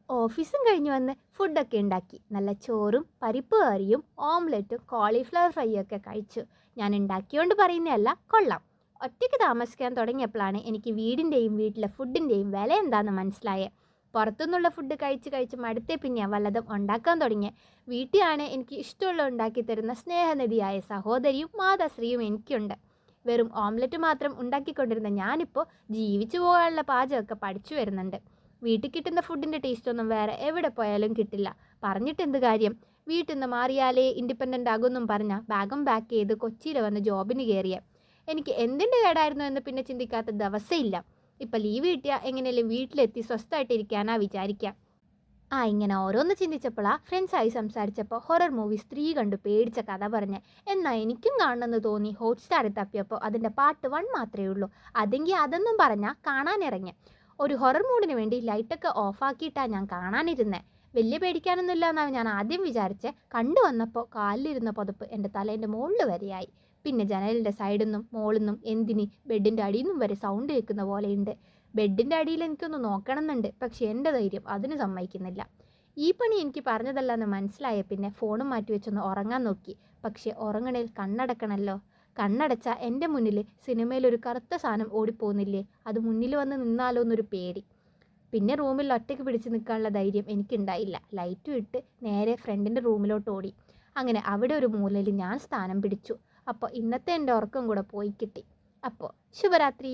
ഓഫീസും കഴിഞ്ഞ് വന്ന് ഫുഡൊക്കെ ഉണ്ടാക്കി. നല്ല ചോറും പരിപ്പ് കറിയും ഓംലെറ്റും കോളിഫ്ലവർ ഫ്രൈയും ഒക്കെ കഴിച്ചു. ഞാൻ ഉണ്ടാക്കിയോണ്ട് പറയുന്നതല്ല, കൊള്ളാം. ഒറ്റയ്ക്ക് താമസിക്കാൻ തുടങ്ങിയപ്പോഴാണ് എനിക്ക് വീടിൻ്റെയും വീട്ടിലെ ഫുഡിൻ്റെയും വില എന്താണെന്ന് മനസ്സിലായത്. പുറത്തുനിന്നുള്ള ഫുഡ് കഴിച്ച് കഴിച്ച് മടുത്തേ പിന്നെയാണ് വല്ലതും ഉണ്ടാക്കാൻ തുടങ്ങിയത്. വീട്ടിലാണ് എനിക്ക് ഇഷ്ടമുള്ള ഉണ്ടാക്കി തരുന്ന സ്നേഹനിധിയായ സഹോദരിയും മാതാശ്രീയും എനിക്കുണ്ട്. വെറും ഓംലെറ്റ് മാത്രം ഉണ്ടാക്കിക്കൊണ്ടിരുന്ന ഞാനിപ്പോൾ ജീവിച്ചു പോകാനുള്ള പാചകമൊക്കെ പഠിച്ചു വരുന്നുണ്ട്. വീട്ടിൽ കിട്ടുന്ന ഫുഡിൻ്റെ ടേസ്റ്റൊന്നും വേറെ എവിടെ പോയാലും കിട്ടില്ല. പറഞ്ഞിട്ട് എന്ത് കാര്യം? വീട്ടിൽ നിന്ന് മാറിയാലേ ഇൻഡിപെൻഡൻ്റ് ആകുമെന്നും പറഞ്ഞാൽ ബാഗും പാക്ക് ചെയ്ത് കൊച്ചിയിൽ വന്ന് ജോബിന് കയറിയ എനിക്ക് എന്തിൻ്റെ കേടായിരുന്നു എന്ന് പിന്നെ ചിന്തിക്കാത്ത ദിവസമില്ല. ഇപ്പം ലീവ് കിട്ടിയാൽ എങ്ങനെയല്ലേ വീട്ടിലെത്തി സ്വസ്ഥമായിട്ടിരിക്കാനാ വിചാരിക്കുക. ഇങ്ങനെ ഓരോന്ന് ചിന്തിച്ചപ്പോഴാണ് ഫ്രണ്ട്സായി സംസാരിച്ചപ്പോൾ ഹൊറർ മൂവി സ്ത്രീ കണ്ടു പേടിച്ച കഥ പറഞ്ഞ്. എന്നാൽ എനിക്കും കാണണമെന്ന് തോന്നി ഹോട്ട്സ്റ്റാറിൽ തപ്പിയപ്പോൾ അതിൻ്റെ പാർട്ട് 1 മാത്രമേ ഉള്ളൂ. അതെങ്കിൽ അതൊന്നും പറഞ്ഞാൽ കാണാനിറങ്ങി. ഒരു ഹൊറർ മൂഡിന് വേണ്ടി ലൈറ്റൊക്കെ ഓഫാക്കിയിട്ടാണ് ഞാൻ കാണാനിരുന്നത്. വലിയ പേടിക്കാനൊന്നുമില്ല എന്നാണ് ഞാൻ ആദ്യം വിചാരിച്ചത്. കണ്ടു വന്നപ്പോൾ കാലിലിരുന്ന പുതപ്പ് എൻ്റെ തലേൻ്റെ മുകളിൽ വരെയായി. പിന്നെ ജനലിൻ്റെ സൈഡിൽ നിന്നും മോളിൽ നിന്നും എന്തിന് ബെഡിൻ്റെ അടിയിൽ നിന്നും വരെ സൗണ്ട് കേൾക്കുന്ന പോലെയുണ്ട്. ബെഡിൻ്റെ അടിയിൽ എനിക്കൊന്ന് നോക്കണം എന്നുണ്ട്, പക്ഷെ എൻ്റെ ധൈര്യം അതിന് സമ്മതിക്കുന്നില്ല. ഈ പണി എനിക്ക് പറഞ്ഞതല്ല എന്ന് മനസ്സിലായ പിന്നെ ഫോണും മാറ്റി വെച്ചൊന്ന് ഉറങ്ങാൻ നോക്കി. പക്ഷെ ഉറങ്ങണേൽ കണ്ണടക്കണമല്ലോ. കണ്ണടച്ചാൽ എൻ്റെ മുന്നിൽ സിനിമയിലൊരു കറുത്ത സാധനം ഓടിപ്പോകുന്നില്ലേ, അത് മുന്നിൽ വന്ന് നിന്നാലോ എന്നൊരു പേടി. പിന്നെ റൂമിൽ ഒറ്റയ്ക്ക് പിടിച്ച് നിൽക്കാനുള്ള ധൈര്യം എനിക്കുണ്ടായില്ല. ലൈറ്റും ഇട്ട് നേരെ ഫ്രണ്ടിൻ്റെ റൂമിലോട്ട് ഓടി. അങ്ങനെ അവിടെ ഒരു മൂലയിൽ ഞാൻ സ്ഥാനം പിടിച്ചു. അപ്പോൾ ഇന്നത്തെ എൻ്റെ ഉറക്കം കൂടെ പോയി കിട്ടി. അപ്പോൾ ശുഭരാത്രി.